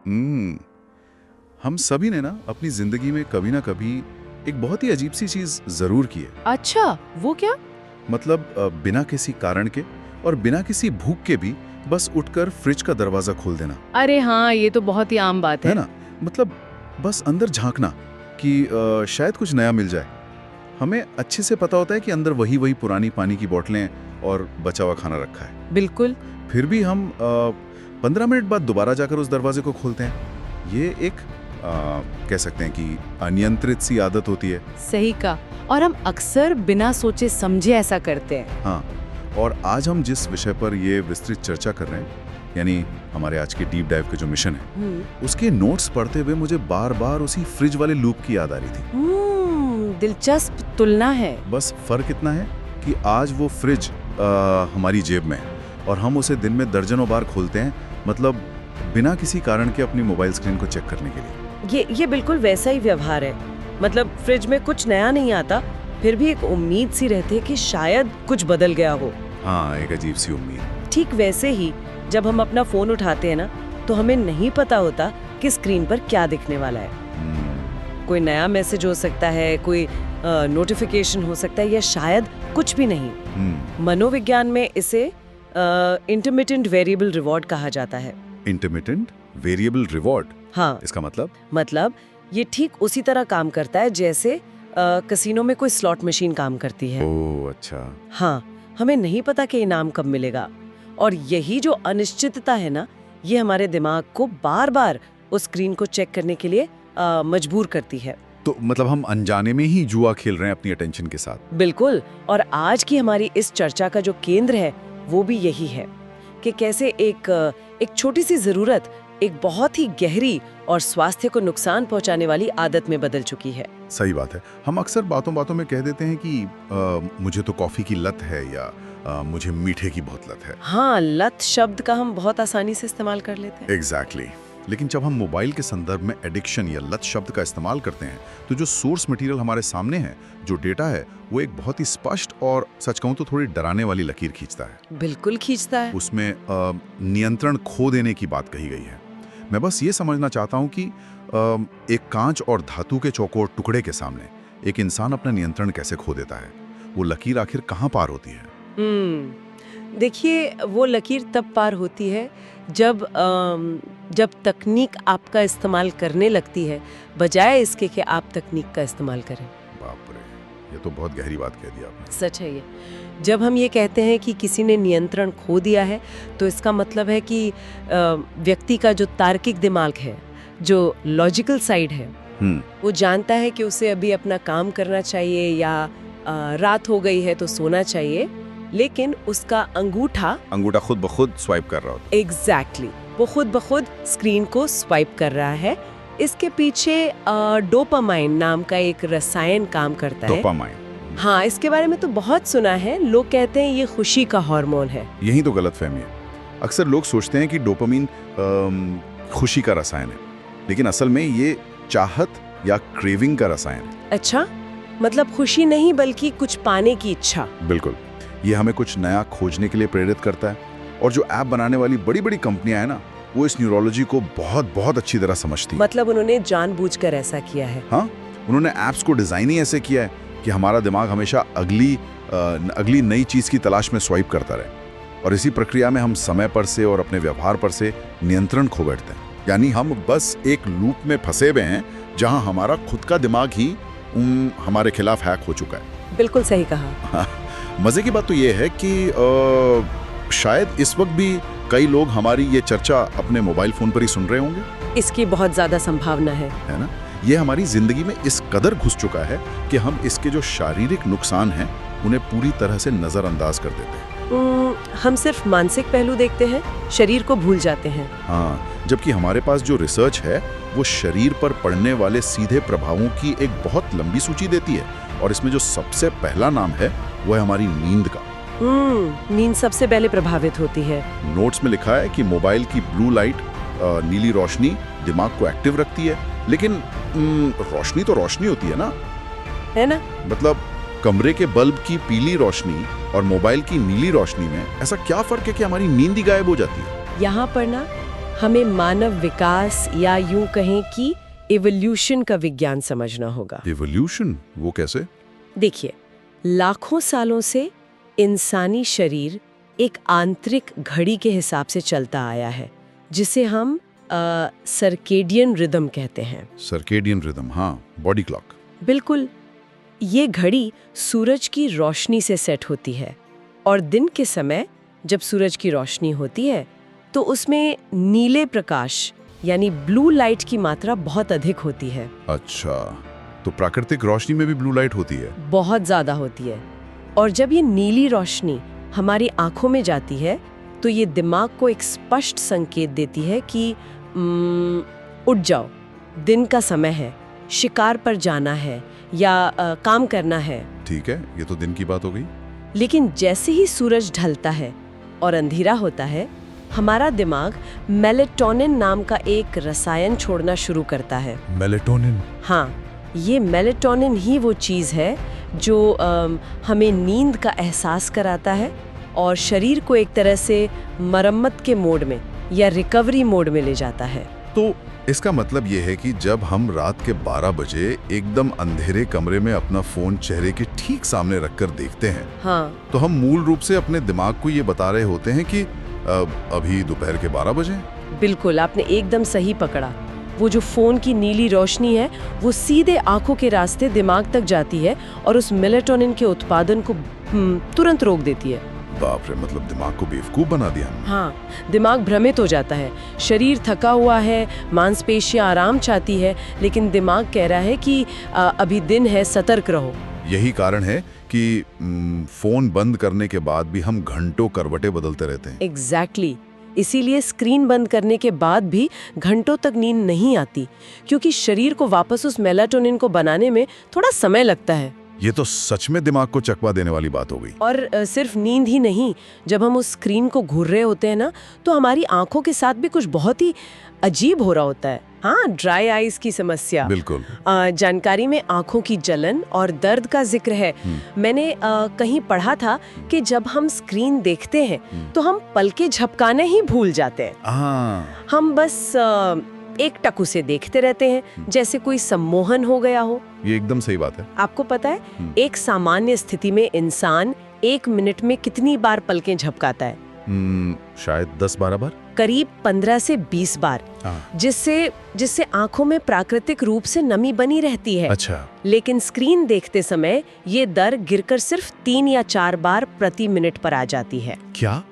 हम सभी ने ना अपनी जिंदगी में कभी ना कभी एक बहुत ही अजीब सी चीज जरूर की है। अच्छा, वो क्या? मतलब बिना किसी कारण के और बिना किसी भूख के भी बस उठकर फ्रिज का दरवाजा खोल देना, अरे हाँ, ये तो बहुत ही आम बात है है। ना। मतलब बस अंदर झांकना कि शायद कुछ नया मिल जाए। हमें अच्छे से पता होता है कि अंदर वही वही पुरानी पानी की बोतलें और बचा हुआ खाना रखा है। बिल्कुल। फिर भी हम 15 मिनट बाद दोबारा जाकर उस दरवाजे को खोलते हैं। ये एक कह सकते हैं कि अनियंत्रित सी आदत होती है। सही कहा। और हम अक्सर बिना सोचे समझे ऐसा करते हैं। हाँ, और आज हम जिस विषय पर ये विस्तृत चर्चा कर रहे हैं, यानी हमारे आज के डीप डाइव के जो मिशन है, उसके नोट्स पढ़ते हुए मुझे बार बार उसी फ्रिज वाले लूप की याद आ रही थी। दिलचस्प तुलना है। बस फर्क इतना है कि आज वो फ्रिज हमारी जेब में है और हम उसे दिन में दर्जनों बार खोलते हैं, मतलब बिना किसी कारण के अपनी मोबाइल स्क्रीन को चेक करने के लिए। ये बिल्कुल वैसा ही व्यवहार है। मतलब फ्रिज में कुछ नया नहीं आता, फिर भी एक उम्मीद सी रहती है कि शायद कुछ बदल गया हो। हाँ, एक अजीब सी उम्मीद। ठीक वैसे ही जब हम अपना फोन उठाते हैं ना, तो हमें नहीं पता होता कि स्क्रीन पर क्या दिखने वाला है। कोई नया मैसेज हो सकता है, कोई नोटिफिकेशन हो सकता है, या शायद कुछ भी नहीं। मनोविज्ञान में इसे इंटरमिटेंट वेरिएबल रिवॉर्ड कहा जाता है। Intermittent variable reward? हाँ। इसका मतलब ये ठीक उसी तरह काम करता है जैसे कसिनो में कोई स्लॉट मशीन काम करती है। ओह अच्छा। हाँ, हमें नहीं पता कि इनाम कब मिलेगा, और यही जो अनिश्चितता है ना, ये हमारे दिमाग को बार बार उस स्क्रीन को चेक करने के लिए मजबूर करती है। तो मतलब हम अनजाने में ही जुआ खेल रहे हैं अपनी अटेंशन के साथ। बिल्कुल। और आज की हमारी इस चर्चा का जो केंद्र है वो भी यही है कि कैसे एक छोटी सी जरूरत एक बहुत ही गहरी और स्वास्थ्य को नुकसान पहुंचाने वाली आदत में बदल चुकी है। सही बात है। हम अक्सर बातों बातों में कह देते हैं कि मुझे तो कॉफी की लत है, या मुझे मीठे की बहुत लत है। हाँ, लत शब्द का हम बहुत आसानी से इस्तेमाल कर लेते हैं। एग्जैक्टली। लेकिन जब हम मोबाइल के संदर्भ में एडिक्शन या लत शब्द का इस्तेमाल करते हैं, तो जो सोर्स मटेरियल हमारे सामने है, जो डेटा है, वो एक बहुत ही स्पष्ट और सच कहूं तो थोड़ी डराने वाली लकीर खींचता है। बिल्कुल खींचता है। उसमें नियंत्रण खो देने की बात कही गई है। मैं बस ये समझना चाहता हूं कि एक कांच और धातु के चौकोर टुकड़े के सामने एक इंसान अपना नियंत्रण कैसे खो देता है। वो लकीर आखिर कहां पार होती है? देखिए, वो लकीर तब पार होती है जब तकनीक आपका इस्तेमाल करने लगती है, बजाय इसके कि आप तकनीक का इस्तेमाल करें। बाप रे, ये तो बहुत गहरी बात कह दी आपने। सच है ये। जब हम ये कहते हैं कि किसी ने नियंत्रण खो दिया है, तो इसका मतलब है कि व्यक्ति का जो तार्किक दिमाग है, जो लॉजिकल साइड है, वो जानता है कि उसे अभी अपना काम करना चाहिए, या रात हो गई है तो सोना चाहिए, लेकिन उसका अंगूठा खुद ब खुद स्वाइप कर रहा होता है। एग्जैक्टली, वो खुद ब खुद स्क्रीन को स्वाइप कर रहा है। इसके पीछे डोपामाइन नाम का एक रसायन काम करता है। डोपामाइन? हाँ, इसके बारे में तो बहुत सुना है। लोग कहते हैं ये खुशी का हार्मोन है। यही तो गलतफहमी है। अक्सर लोग सोचते हैं कि डोपामाइन खुशी का रसायन है, लेकिन असल में ये चाहत या क्रेविंग का रसायन है। अच्छा, मतलब खुशी नहीं बल्कि कुछ पाने की इच्छा। बिल्कुल। ये हमें कुछ नया खोजने के लिए प्रेरित करता है, और जो ऐप बनाने वाली बड़ी बड़ी कंपनियां हैं ना, वो इस न्यूरोलॉजी को बहुत बहुत अच्छी तरह समझती हैं। मतलब उन्होंने जानबूझकर ऐसा किया है। हाँ, उन्होंने ऐप्स को डिजाइन ही ऐसे किया है कि हमारा दिमाग हमेशा अगली नई चीज की तलाश में स्वाइप करता रहे, और इसी प्रक्रिया में हम समय पर से और अपने व्यवहार पर से नियंत्रण खो बैठते हैं। यानी हम बस एक लूप में फंसे हुए हैं जहां हमारा खुद का दिमाग ही हमारे खिलाफ हैक हो चुका है। बिल्कुल सही कहा। मजे की बात तो ये है कि शायद इस वक्त भी कई लोग हमारी ये चर्चा अपने मोबाइल फोन पर ही सुन रहे होंगे। इसकी बहुत ज्यादा संभावना है ना? ये हमारी जिंदगी में इस कदर घुस चुका है कि हम इसके जो शारीरिक नुकसान हैं, उन्हें पूरी तरह से नजरअंदाज कर देते हैं। हम सिर्फ मानसिक पहलू देखते हैं, शरीर को भूल जाते हैं। हाँ, जबकि हमारे पास जो रिसर्च है, वो शरीर पर पड़ने वाले सीधे प्रभावों की एक बहुत लंबी सूची देती है, और इसमें जो सबसे पहला नाम है वो है हमारी नींद का। नींद सबसे पहले प्रभावित होती है। नोट्स में लिखा है कि मोबाइल की ब्लू लाइट, नीली रोशनी दिमाग को एक्टिव रखती है, लेकिन रोशनी तो रोशनी होती है ना? मतलब कमरे के बल्ब की पीली रोशनी और मोबाइल की नीली रोशनी में ऐसा क्या फर्क है कि हमारी नींद ही गायब हो जाती है? यहाँ पर ना हमें मानव विकास या यूं कहें कि इवोल्यूशन का विज्ञान समझना होगा। इवोल्यूशन, वो कैसे? देखिए, लाखों सालों से इंसानी शरीर एक आंतरिक घड़ी के हिसाब से चलता आया है, जिसे हम सर्केडियन रिदम कहते हैं। सर्केडियन रिदम, हाँ, बॉडी क्लॉक। बिल्कुल। ये घड़ी सूरज की रोशनी से सेट होती है और दिन के समय जब सूरज की रोशनी होती है तो उसमें नीले प्रकाश यानी ब्लू लाइट की मात्रा बहुत अधिक होती है। अच्छा, तो प्राकृतिक रोशनी में भी ब्लू लाइट होती है? बहुत ज़्यादा होती है। और जब ये नीली रोशनी हमारी आंखों में जाती है तो ये दिमाग को एक स्पष्ट संकेत देती है कि उठ जाओ, दिन का समय है, शिकार पर जाना है या काम करना है। ठीक है, ये तो दिन की बात हो गई। लेकिन जैसे ही सूरज ढलता है और अंधेरा होता है, हमारा दिमाग मेलेटोनिन नाम का एक रसायन छोड़ना शुरू करता है। मेलेटोनिन? हाँ, ये मेलेटोनिन ही वो चीज़ है जो हमें नींद का एहसास कराता है और शरीर को एक तरह से मरम्मत के मोड में या रिकवरी मोड में ले जाता है। तो इसका मतलब ये है कि जब हम रात के 12 बजे एकदम अंधेरे कमरे में अपना फोन चेहरे के ठीक सामने रखकर देखते हैं, हाँ, तो हम मूल रूप से अपने दिमाग को ये बता रहे होते हैं कि अभी दोपहर के 12 बजे। बिल्कुल, आपने एकदम सही पकड़ा। वो जो फोन की नीली रोशनी है वो सीधे आंखों के रास्ते दिमाग तक जाती है और उस मेलेटोनिन के उत्पादन को तुरंत रोक देती है। बाप रे, मतलब दिमाग को बेवकूफ बना दिया हमने। हाँ, दिमाग भ्रमित हो जाता है। शरीर थका हुआ है, मांसपेशियां आराम चाहती है, लेकिन दिमाग कह रहा है कि अभी दिन है, सतर्क रहो। यही कारण है कि फोन बंद करने के बाद भी हम घंटों करवटें बदलते रहते हैं। एग्जैक्टली। इसीलिए स्क्रीन बंद करने के बाद भी घंटों तक नींद नहीं आती, क्योंकि शरीर को वापस उस मेलाटोनिन को बनाने में थोड़ा समय लगता है। ये तो सच में दिमाग को चकवा देने वाली बात हो गई। और सिर्फ नींद ही नहीं, जब हम उस स्क्रीन को घूर रहे होते हैं ना, तो हमारी आंखों के साथ भी कुछ बहुत ही अजीब हो रहा होता है। हाँ, ड्राई आईज की समस्या। बिल्कुल। जानकारी में आंखों की जलन और दर्द का जिक्र है। मैंने कहीं पढ़ा था कि जब हम स्क्रीन देखते हैं तो हम पलकें झपकाने ही भूल जाते हैं। हम बस एक टकू से देखते रहते हैं, जैसे कोई सम्मोहन हो गया हो। ये एकदम सही बात है। आपको पता है, एक सामान्य स्थिति में इंसान 1 मिनट में कितनी बार पलकें झपकाता है? शायद 10-12 बार। करीब 15 से 20 बार, जिससे आंखों में प्राकृतिक रूप से नमी बनी रहती है। अच्छा। लेकिन स्क्रीन देखते समय ये दर गिरकर सिर्फ 3 या 4 बार प्रति मिनट पर आ जाती है। क्या?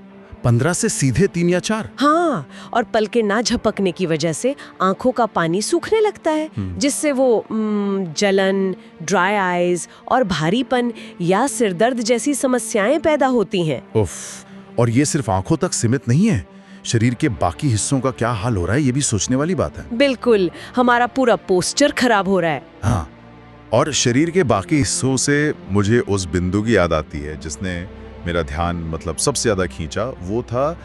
15 से सीधे 3 या 4? हाँ, और पलकें ना झपकने की वजह से आंखों का पानी सूखने लगता है, जिससे वो जलन, ड्राई आईज और भारीपन या सिरदर्द जैसी समस्याएं पैदा होती हैं। उफ, और ये सिर्फ आंखों तक सीमित नहीं है, शरीर के बाकी हिस्सों का क्या हाल हो रहा है ये भी सोचने वाली बात है। बिल्कुल, हमारा पूरा पोस्चर खराब हो रहा है। हाँ, और शरीर के बाकी हिस्सों से मुझे उस बिंदु की याद आती है जिसने मेरा ध्यान मतलब सबसे ज्यादा खींचा। वो था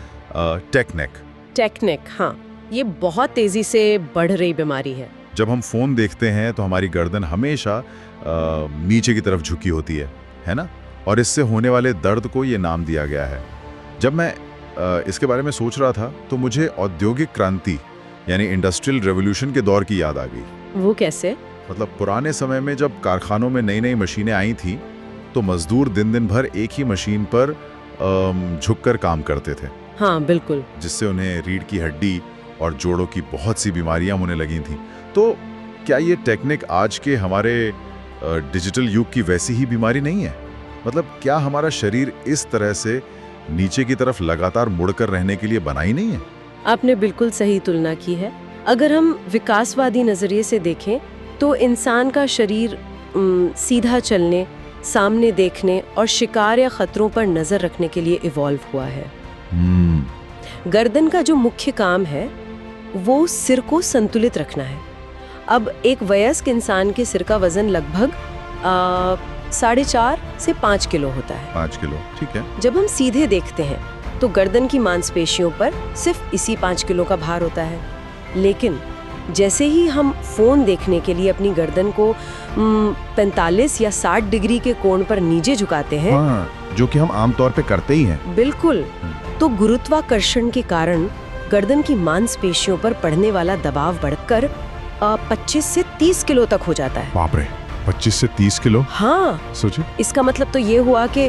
टेकनेक। हाँ, ये बहुत तेजी से बढ़ रही बीमारी है। जब हम फोन देखते हैं तो हमारी गर्दन हमेशा नीचे की तरफ झुकी होती है ना? और इससे होने वाले दर्द को ये नाम दिया गया है। जब मैं इसके बारे में सोच रहा था तो मुझे औद्योगिक क्रांति यानी इंडस्ट्रियल रेवोल्यूशन के दौर की याद आ गई। वो कैसे? मतलब पुराने समय में जब कारखानों में नई नई मशीनें आई थी तो मजदूर दिन भर एक ही मशीन पर झुककर काम करते थे। हाँ, बिल्कुल। जिससे उन्हें रीढ़ की हड्डी और जोड़ों की बहुत सी बीमारियां होने लगी थी। तो क्या ये टेक्निक आज के हमारे डिजिटल युग की वैसी ही बीमारी नहीं है? मतलब क्या हमारा शरीर इस तरह से नीचे की तरफ लगातार मुड़कर रहने के लिए बना ही नहीं है? आपने बिल्कुल सही तुलना की है। अगर हम विकासवादी नजरिए से देखें तो इंसान का शरीर सीधा चलने, सामने देखने और शिकार या खतरों पर नजर रखने के लिए इवॉल्व हुआ है। गर्दन का जो मुख्य काम है वो सिर को संतुलित रखना है। अब एक वयस्क इंसान के सिर का वजन लगभग 4.5 से 5 किलो होता है। 5 किलो, ठीक है। जब हम सीधे देखते हैं तो गर्दन की मांसपेशियों पर सिर्फ इसी 5 किलो का भार होता है। लेकिन जैसे ही हम फोन देखने के लिए अपनी गर्दन को 45 या 60 डिग्री के कोण पर नीचे झुकाते हैं, हाँ, जो कि हम आमतौर पे करते ही हैं। बिल्कुल, तो गुरुत्वाकर्षण के कारण गर्दन की मांसपेशियों पर पड़ने वाला दबाव बढ़कर 25 से 30 किलो तक हो जाता है। बाप रे, 25 से 30 किलो? हाँ, सोचिए। इसका मतलब तो ये हुआ कि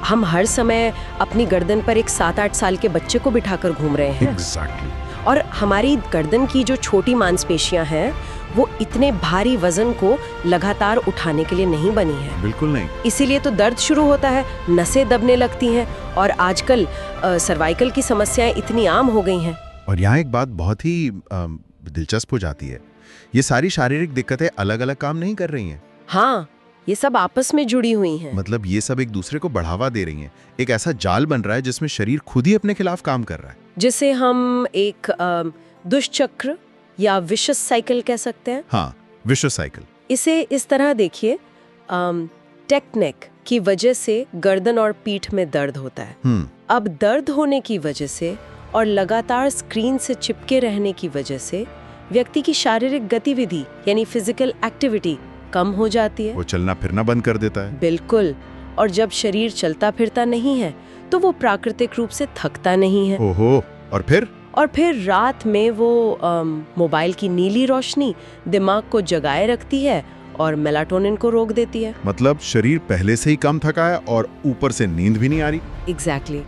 हम हर समय अपनी गर्दन पर एक 7-8 साल के बच्चे को बिठाकर घूम रहे हैं। एग्जैक्टली। और हमारी गर्दन की जो छोटी मांसपेशियां हैं वो इतने भारी वजन को लगातार उठाने के लिए नहीं बनी है। बिल्कुल नहीं। इसीलिए तो दर्द शुरू होता है, नसें दबने लगती हैं और आजकल सर्वाइकल की समस्याएं इतनी आम हो गई हैं। और यहाँ एक बात बहुत ही दिलचस्प हो जाती है, ये सारी शारीरिक दिक्कतें अलग अलग काम नहीं कर रही हैं। हाँ, ये सब आपस में जुड़ी हुई हैं। मतलब ये सब एक दूसरे को बढ़ावा दे रही हैं। एक ऐसा जाल बन रहा है जिसमें शरीर खुद ही अपने खिलाफ काम कर रहा है, जिसे हम एक दुष्चक्र या विशस साइकिल कह सकते हैं। हाँ, विश्व साइकिल। इसे इस तरह देखिए, टेक्निक की वजह से गर्दन और पीठ में दर्द होता है। अब दर्द होने की वजह से और लगातार स्क्रीन से चिपके रहने की वजह से व्यक्ति की शारीरिक गतिविधि यानी फिजिकल एक्टिविटी कम हो जाती है। वो चलना फिरना बंद कर देता है। बिल्कुल। और जब शरीर चलता फिरता नहीं है तो वो प्राकृतिक रूप से थकता नहीं है। ओहो, और फिर रात में वो मोबाइल की नीली रोशनी दिमाग को जगाए रखती है और मेलाटोनिन को रोक देती है। मतलब शरीर पहले से ही कम थका है और ऊपर से नींद भी नहीं आ रही। एग्जैक्टली।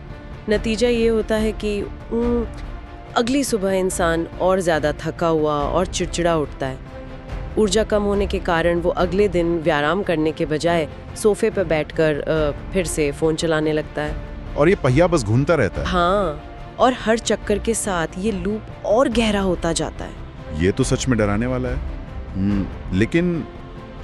नतीजा ये होता है कि अगली सुबह इंसान और ज्यादा थका हुआ और चिड़चिड़ा उठता है। ऊर्जा कम होने के कारण वो अगले दिन व्यायाम करने के बजाय सोफे पर बैठकर फिर से फोन चलाने लगता है। और ये पहिया बस घूमता रहता है। हाँ, और हर चक्कर के साथ ये लूप और गहरा होता जाता है। ये तो सच में डराने वाला है। लेकिन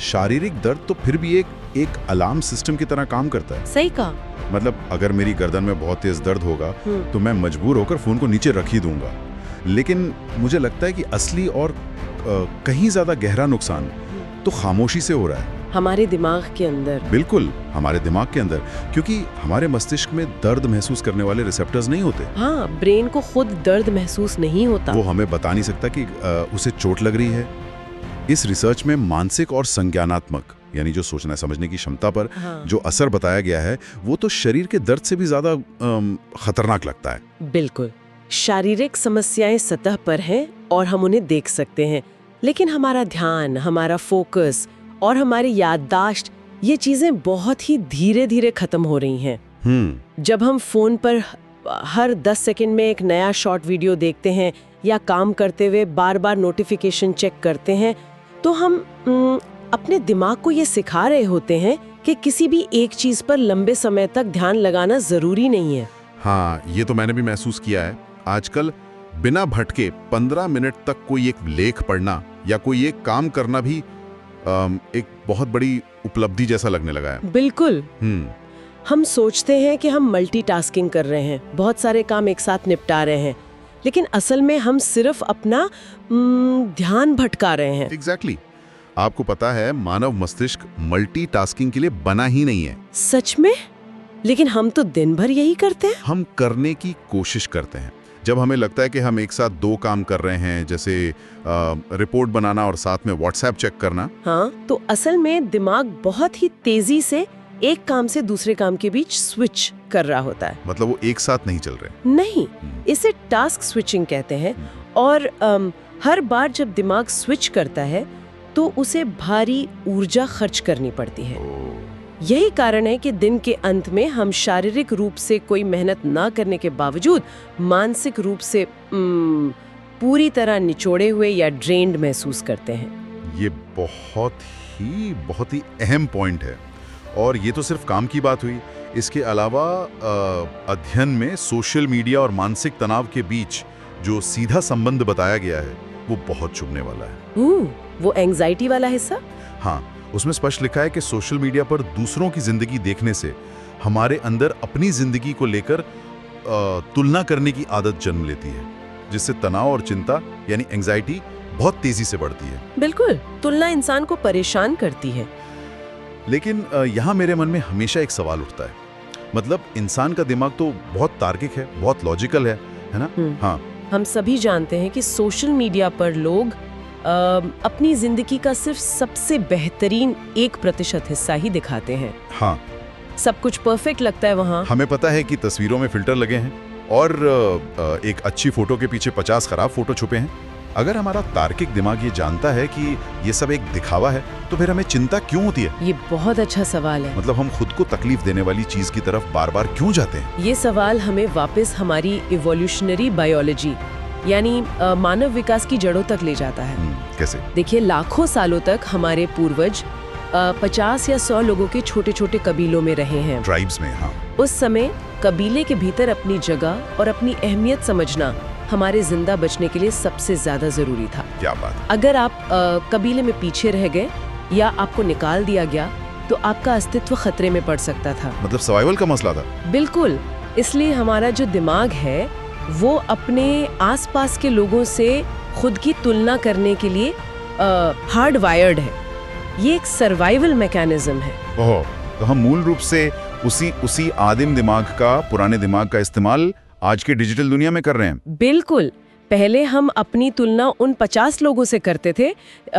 शारीरिक दर्द तो फिर भी एक अलार्म सिस्टम की तरह काम करता है। सही कहा। मतलब अगर मेरी गर्दन में बहुत तेज दर्द होगा तो मैं मजबूर होकर फोन को नीचे रख ही दूंगा। लेकिन मुझे लगता है कि असली और कहीं ज्यादा गहरा नुकसान तो खामोशी से हो रहा है, हमारे दिमाग के अंदर। बिल्कुल, हमारे दिमाग के अंदर, क्योंकि हमारे मस्तिष्क में दर्द महसूस करने वाले रिसेप्टर्स नहीं होते। हाँ, ब्रेन को खुद दर्द महसूस नहीं होता। वो हमें बता नहीं सकता कि उसे चोट लग रही है। इस रिसर्च में मानसिक और संज्ञानात्मक यानी जो सोचना समझने की क्षमता पर जो असर बताया गया है वो तो शरीर के दर्द से भी ज्यादा खतरनाक लगता है। बिल्कुल। शारीरिक समस्याएं सतह पर हैं और हम उन्हें देख सकते हैं, लेकिन हमारा ध्यान, हमारा फोकस और हमारी याददाश्त, ये चीजें बहुत ही धीरे धीरे खत्म हो रही हैं। जब हम फोन पर हर 10 सेकंड में एक नया शॉर्ट वीडियो देखते हैं या काम करते हुए बार बार नोटिफिकेशन चेक करते हैं, तो हम अपने दिमाग को ये सिखा रहे होते हैं कि किसी भी एक चीज पर लंबे समय तक ध्यान लगाना जरूरी नहीं है। हाँ, ये तो मैंने भी महसूस किया है। आजकल बिना भटके 15 मिनट तक कोई एक लेख पढ़ना या कोई एक काम करना भी एक बहुत बड़ी उपलब्धि जैसा लगने लगा है। बिल्कुल। हम सोचते हैं कि हम मल्टीटास्किंग कर रहे हैं, बहुत सारे काम एक साथ निपटा रहे हैं, लेकिन असल में हम सिर्फ अपना ध्यान भटका रहे हैं। एग्जैक्टली। आपको पता है मानव मस्तिष्क मल्टीटास्किंग के लिए बना ही नहीं है। सच में? लेकिन हम तो दिन भर यही करते हैं। हम करने की कोशिश करते हैं। जब हमें लगता है कि हम एक साथ 2 काम कर रहे हैं, जैसे रिपोर्ट बनाना और साथ में व्हाट्सएप चेक करना। हाँ, तो असल में दिमाग बहुत ही तेजी से एक काम से दूसरे काम के बीच स्विच कर रहा होता है। मतलब वो एक साथ नहीं चल रहे। नहीं, इसे टास्क स्विचिंग कहते हैं। और हर बार जब दिमाग स्विच करता है तो उसे भारी ऊर्जा खर्च करनी पड़ती है। यही कारण है कि दिन के अंत में हम शारीरिक रूप से कोई मेहनत ना करने के बावजूद मानसिक रूप से पूरी तरह निचोड़े हुए या ड्रेन्ड महसूस करते हैं। ये बहुत ही अहम पॉइंट है। और ये तो सिर्फ काम की बात हुई। इसके अलावा अध्ययन में सोशल मीडिया और मानसिक तनाव के बीच जो सीधा संबंध बताया गया है वो बहुत चुभने वाला है। वो एंजाइटी वाला हिस्सा? हाँ, उसमें स्पष्ट लिखा है कि सोशल मीडिया पर दूसरों की जिंदगी देखने से हमारे अंदर अपनी जिंदगी को लेकर तुलना करने की आदत जन्म लेती है, जिससे तनाव और चिंता यानी एंजाइटी बहुत तेजी से बढ़ती है। बिल्कुल, तुलना इंसान को परेशान करती है। लेकिन यहाँ मेरे मन में हमेशा एक सवाल उठता है। मतलब इंसान का दिमाग तो बहुत तार्किक है, बहुत लॉजिकल है ना? हाँ, हम सभी जानते हैं कि सोशल मीडिया पर लोग अपनी जिंदगी का सिर्फ सबसे बेहतरीन 1% हिस्सा ही दिखाते हैं। हाँ, सब कुछ परफेक्ट लगता है वहाँ। हमें पता है कि तस्वीरों में फिल्टर लगे हैं, और एक अच्छी फोटो के पीछे 50 खराब फोटो छुपे हैं। अगर हमारा तार्किक दिमाग ये जानता है कि ये सब एक दिखावा है, तो फिर हमें चिंता क्यों होती है? ये बहुत अच्छा सवाल है। मतलब हम खुद को तकलीफ देने वाली चीज की तरफ बार बार क्यों जाते हैं? ये सवाल हमें वापस हमारी इवोल्यूशनरी बायोलॉजी यानी मानव विकास की जड़ों तक ले जाता है। कैसे? देखिए, लाखों सालों तक हमारे पूर्वज 50 या 100 लोगों के छोटे छोटे कबीलों में रहे हैं। ट्राइब्स में, हाँ। उस समय कबीले के भीतर अपनी जगह और अपनी अहमियत समझना हमारे जिंदा बचने के लिए सबसे ज्यादा जरूरी था। क्या बात। अगर आप कबीले में पीछे रह गए या आपको निकाल दिया गया तो आपका अस्तित्व खतरे में पड़ सकता था। मतलब सर्वाइवल का मसला था। बिल्कुल। इसलिए हमारा जो दिमाग है वो अपने आसपास के लोगों से खुद की तुलना करने के लिए हार्ड वायर्ड है। ये एक सर्वाइवल मैकेनिज्म है। ओह, तो हम मूल रूप से उसी आदिम दिमाग का, पुराने दिमाग का इस्तेमाल आज के डिजिटल दुनिया में कर रहे हैं। बिल्कुल। पहले हम अपनी तुलना उन 50 लोगों से करते थे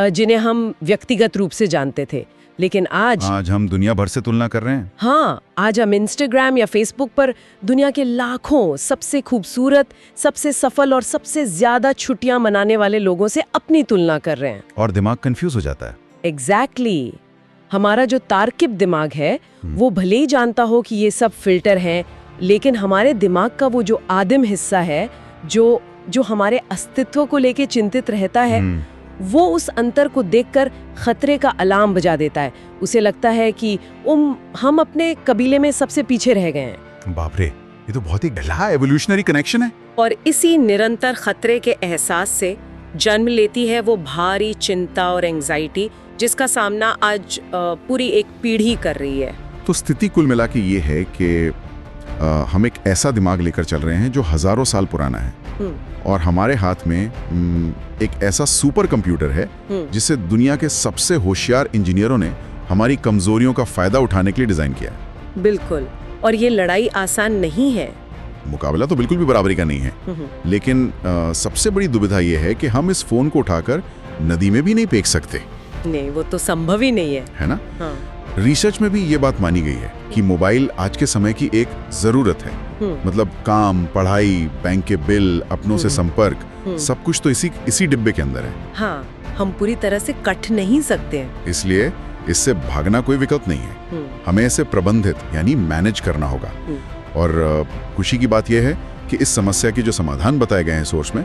जिन्हें हम व्यक्तिगत रूप से जानते थे, लेकिन आज हम दुनिया भर से तुलना कर रहे हैं। हाँ, आज हम इंस्टाग्राम या फेसबुक पर दुनिया के लाखों सबसे खूबसूरत, सबसे सफल और सबसे ज्यादा छुट्टियां मनाने वाले लोगों से अपनी तुलना कर रहे हैं। और दिमाग कंफ्यूज हो जाता है। एग्जैक्टली। हमारा जो तार्किक दिमाग है वो भले ही जानता हो कि ये सब फिल्टर हैं, लेकिन हमारे दिमाग का वो जो आदिम हिस्सा है जो हमारे अस्तित्व को लेके चिंतित रहता है, वो उस अंतर को देखकर खतरे का अलार्म बजा देता है। उसे लगता है कि हम अपने कबीले में सबसे पीछे रह गए हैं। बाप रे, ये तो बहुत ही गहरा एवोल्यूशनरी कनेक्शन है। और इसी निरंतर खतरे के एहसास से जन्म लेती है वो भारी चिंता और एंजाइटी जिसका सामना आज पूरी एक पीढ़ी कर रही है। तो स्थिति कुल मिला के ये है कि हम एक ऐसा दिमाग लेकर चल रहे हैं जो हजारों साल पुराना है, और हमारे हाथ में एक ऐसा सुपर कंप्यूटर है जिसे दुनिया के सबसे होशियार इंजीनियरों ने हमारी कमजोरियों का फायदा उठाने के लिए डिजाइन किया है। बिल्कुल। और ये लड़ाई आसान नहीं है। मुकाबला तो बिल्कुल भी बराबरी का नहीं है, लेकिन सबसे बड़ी दुविधा यह है कि हम इस फोन को उठाकर नदी में भी नहीं फेंक सकते। नहीं, वो तो संभव ही नहीं है ना? हाँ। रिसर्च में भी ये बात मानी गई है कि मोबाइल आज के समय की एक जरूरत है। मतलब काम, पढ़ाई, बैंक के बिल, अपनों से संपर्क, सब कुछ तो इसी डिब्बे के अंदर है। हाँ, हम पूरी तरह से कट नहीं सकते हैं। इसलिए इससे भागना कोई विकल्प नहीं है। हमें इसे प्रबंधित यानी मैनेज करना होगा। और खुशी की बात यह है कि इस समस्या की जो समाधान बताए गए हैं सोर्स में,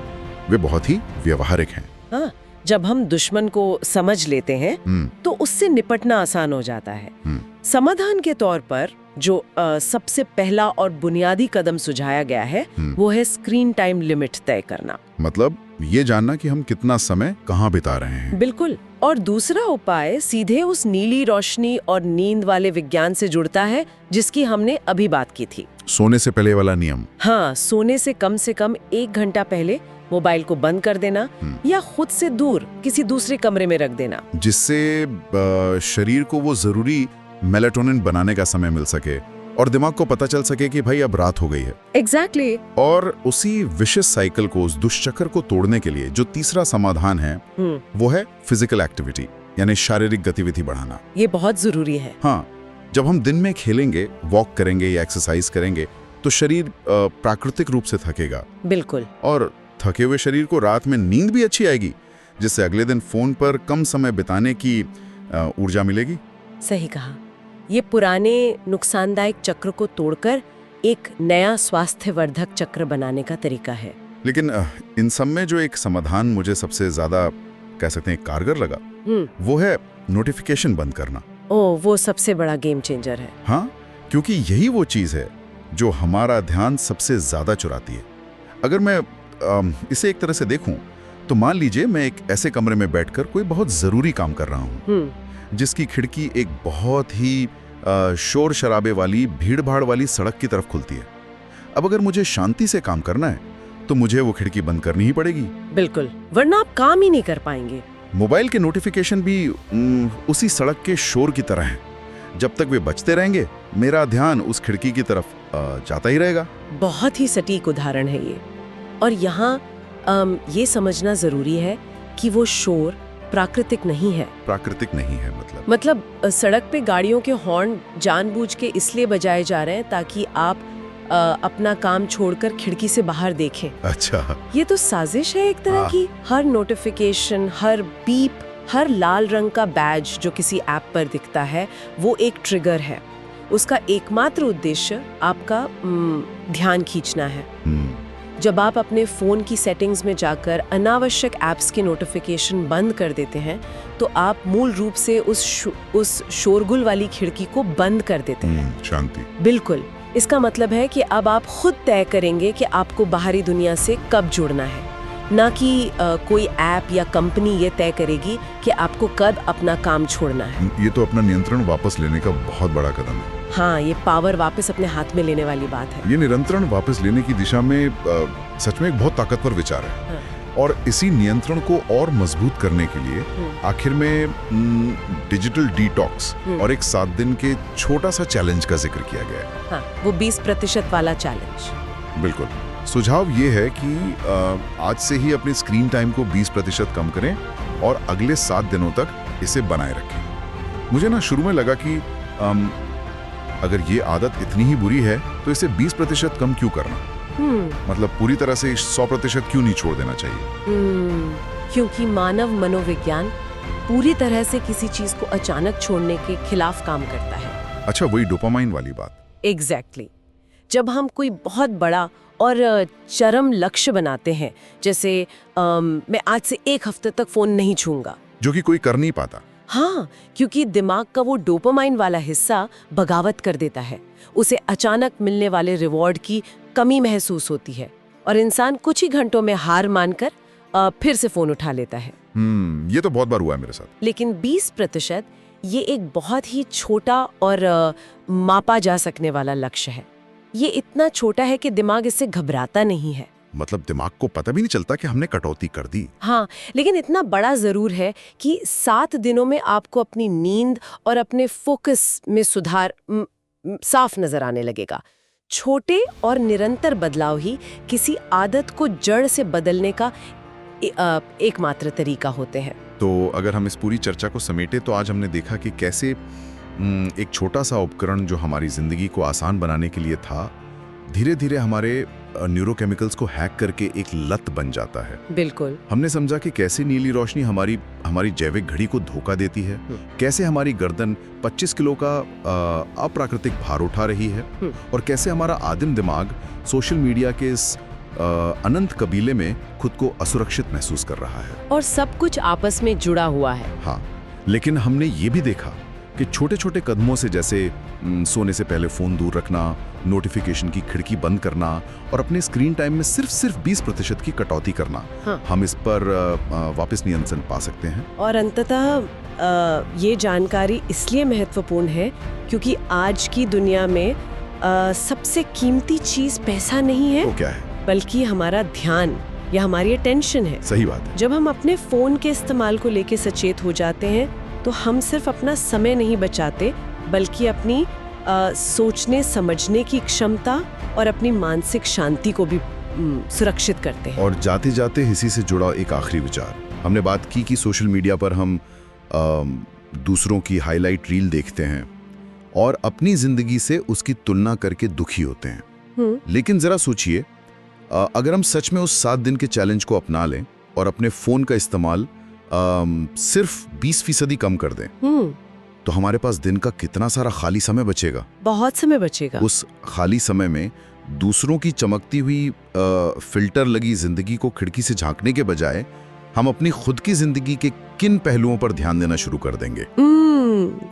वे बहुत ही व्यवहारिक हैं। हाँ, जब हम दुश्मन को समझ लेते हैं तो उससे निपटना आसान हो जाता है। समाधान के तौर पर जो सबसे पहला और बुनियादी कदम सुझाया गया है वो है स्क्रीन टाइम लिमिट तय करना। मतलब ये जानना कि हम कितना समय कहाँ बिता रहे हैं। बिल्कुल। और दूसरा उपाय सीधे उस नीली रोशनी और नींद वाले विज्ञान से जुड़ता है जिसकी हमने अभी बात की थी। सोने से पहले वाला नियम। हाँ, सोने से कम 1 घंटा पहले मोबाइल को बंद कर देना या खुद से दूर किसी दूसरे कमरे में रख देना, जिससे शरीर को वो जरूरी मेलाटोनिन बनाने का समय मिल सके और दिमाग को पता चल सके कि भाई अब रात हो गई है। एग्जैक्टली। और उसी विशिष्ट साइकिल को, उस दुष्चक्र को तोड़ने के लिए जो तीसरा समाधान है वो है फिजिकल एक्टिविटी यानी शारीरिक गतिविधि बढ़ाना। ये बहुत जरूरी है। हाँ, जब हम दिन में खेलेंगे, वॉक करेंगे या एक्सरसाइज करेंगे तो शरीर प्राकृतिक रूप से थकेगा। बिल्कुल। और थके हुए शरीर को रात में नींद भी अच्छी आएगी, जिससे अगले दिन फोन पर कम समय बिताने की ऊर्जा मिलेगी। सही कहा। ये पुराने नुकसानदायक चक्र को तोड़कर एक नया स्वास्थ्यवर्धक चक्र बनाने का तरीका है। लेकिन इन सब में जो एक समाधान मुझे सबसे ज्यादा कह सकते हैं कारगर लगा, वो है नोटिफिकेशन बंद करना। ओह, वो सबसे बड़ा गेम चेंजर है। हाँ, क्योंकि यही वो चीज है जो हमारा ध्यान सबसे ज्यादा चुराती है। अगर मैं इसे एक तरह से देखूं तो मान लीजिए मैं एक ऐसे कमरे में बैठकर कोई बहुत जरूरी काम कर रहा हूं, जिसकी खिड़की एक बहुत ही शोर शराबे वाली, भीड़ भाड़ वाली सड़क की तरफ खुलती है। अब अगर मुझे शांति से काम करना है तो मुझे वो खिड़की बंद करनी ही पड़ेगी। बिल्कुल, वरना आप काम ही नहीं कर पाएंगे। मोबाइल के नोटिफिकेशन भी उसी सड़क के शोर की तरह हैं। जब तक वे बजते रहेंगे मेरा ध्यान उस खिड़की की तरफ जाता ही रहेगा। बहुत ही सटीक उदाहरण है ये। और यहाँ ये समझना जरूरी है कि वो शोर प्राकृतिक नहीं है। प्राकृतिक नहीं है मतलब सड़क पे गाड़ियों के हॉर्न जानबूझ के इसलिए बजाए जा रहे हैं ताकि आप अपना काम छोड़कर खिड़की से बाहर देखें। अच्छा। ये तो साजिश है एक तरह हाँ। की। हर नोटिफिकेशन, हर बीप, हर लाल रंग का बैज जो किसी ऐप पर दिखता है वो एक ट्रिगर है। उसका एकमात्र उद्देश्य आपका ध्यान खींचना है। जब आप अपने फ़ोन की सेटिंग्स में जाकर अनावश्यक ऐप्स के नोटिफिकेशन बंद कर देते हैं तो आप मूल रूप से उस शोरगुल वाली खिड़की को बंद कर देते हैं। शांति। बिल्कुल। इसका मतलब है कि अब आप खुद तय करेंगे कि आपको बाहरी दुनिया से कब जुड़ना है, ना कि कोई ऐप या कंपनी ये तय करेगी कि आपको कब अपना काम छोड़ना है। ये तो अपना नियंत्रण वापस लेने का बहुत बड़ा कदम है। हाँ, ये पावर वापस अपने हाथ में लेने वाली बात है। ये नियंत्रण वापस लेने की दिशा में सच में एक बहुत ताकतवर विचार है। हाँ। और इसी नियंत्रण को और मजबूत करने के लिए आखिर में डिजिटल डिटॉक्स और एक 7 दिन के छोटा सा चैलेंज का जिक्र किया गया है। हाँ, वो 20% वाला चैलेंज। बिल्कुल। सुझाव ये है कि आज से ही अपने स्क्रीन टाइम को 20% कम करें और अगले 7 दिनों तक इसे बनाए रखें। मुझे ना शुरू में लगा कि अगर ये आदत इतनी ही बुरी है तो इसे 20% कम क्यों करना, मतलब पूरी तरह से 100% क्यों नहीं छोड़ देना चाहिए। क्योंकि मानव मनोविज्ञान पूरी तरह से किसी चीज को अचानक छोड़ने के खिलाफ काम करता है। अच्छा, वही डोपामाइन वाली बात। एग्जैक्टली। जब हम कोई बहुत बड़ा और चरम लक्ष्य बनाते हैं, जैसे मैं आज से 1 हफ्ते तक फोन नहीं छूंगा, जो कि कोई कर नहीं पाता। हाँ, क्योंकि दिमाग का वो डोपामाइन वाला हिस्सा बगावत कर देता है। उसे अचानक मिलने वाले रिवॉर्ड की कमी महसूस होती है और इंसान कुछ ही घंटों में हार मानकर फिर से फोन उठा लेता है। ये तो बहुत बार हुआ है मेरे साथ। लेकिन 20% ये एक बहुत ही छोटा और मापा जा सकने वाला लक्ष्य है। ये इतना छोटा है कि दिमाग इससे घबराता नहीं है। मतलब दिमाग को पता भी नहीं चलता कि हमने कटौती कर दी। हाँ, लेकिन इतना बड़ा जरूर है कि 7 दिनों में आपको अपनी नींद और अपने फोकस में सुधार साफ नजर आने लगेगा। छोटे और निरंतर बदलाव ही किसी आदत को जड़ से बदलने का एकमात्र तरीका होते हैं। तो अगर हम इस पूरी चर्चा को समेटे तो आज हमने देखा कि कैसे एक छोटा सा उपकरण जो हमारी जिंदगी को आसान बनाने के लिए था, धीरे धीरे हमारे न्यूरोकेमिकल्स को हैक करके एक लत बन जाता है। बिल्कुल। हमने समझा कि कैसे नीली रोशनी हमारी जैविक घड़ी को धोखा देती है, कैसे हमारी गर्दन 25 किलो का अप्राकृतिक भार उठा रही है और कैसे हमारा आदिम दिमाग सोशल मीडिया के इस अनंत कबीले में खुद को असुरक्षित महसूस कर रहा है। और सब कुछ आपस में जुड़ा हुआ है। हाँ, लेकिन हमने ये भी देखा कि छोटे छोटे कदमों से, जैसे सोने से पहले फोन दूर रखना, नोटिफिकेशन की खिड़की बंद करना और अपने स्क्रीन टाइम में सिर्फ 20% की कटौती करना, हाँ। हम इस पर वापस नियंत्रण पा सकते हैं। और अंततः ये जानकारी इसलिए महत्वपूर्ण है क्योंकि आज की दुनिया में सबसे कीमती चीज पैसा नहीं है, तो क्या है? बल्कि हमारा ध्यान या हमारी अटेंशन है। सही बात है। जब हम अपने फोन के इस्तेमाल को लेके सचेत हो जाते हैं तो हम सिर्फ अपना समय नहीं बचाते, बल्कि अपनी सोचने समझने की क्षमता और अपनी मानसिक शांति को भी सुरक्षित करते हैं। और जाते जाते इसी से जुड़ा एक आखिरी विचार। हमने बात की कि सोशल मीडिया पर हम दूसरों की हाईलाइट रील देखते हैं और अपनी जिंदगी से उसकी तुलना करके दुखी होते हैं। लेकिन जरा सोचिए, अगर हम सच में उस 7 दिन के चैलेंज को अपना लें और अपने फोन का इस्तेमाल सिर्फ 20% कम कर दें, तो हमारे पास दिन का कितना सारा खाली समय बचेगा। बहुत समय बचेगा। उस खाली समय में दूसरों की चमकती हुई फिल्टर लगी जिंदगी को खिड़की से झांकने के बजाय हम अपनी खुद की जिंदगी के किन पहलुओं पर ध्यान देना शुरू कर देंगे।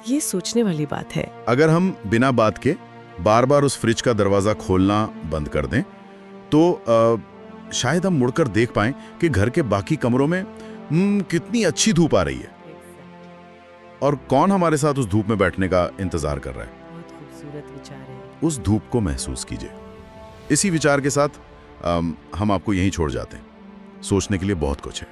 ये सोचने वाली बात है। अगर हम बिना बात के बार बार उस फ्रिज का दरवाजा खोलना बंद कर दें तो शायद हम मुड़कर देख पाएं कि घर के बाकी कमरों में कितनी अच्छी धूप आ रही है और कौन हमारे साथ उस धूप में बैठने का इंतजार कर रहा है। बहुत खूबसूरत विचार है। उस धूप को महसूस कीजिए। इसी विचार के साथ हम आपको यहीं छोड़ जाते हैं। सोचने के लिए बहुत कुछ है।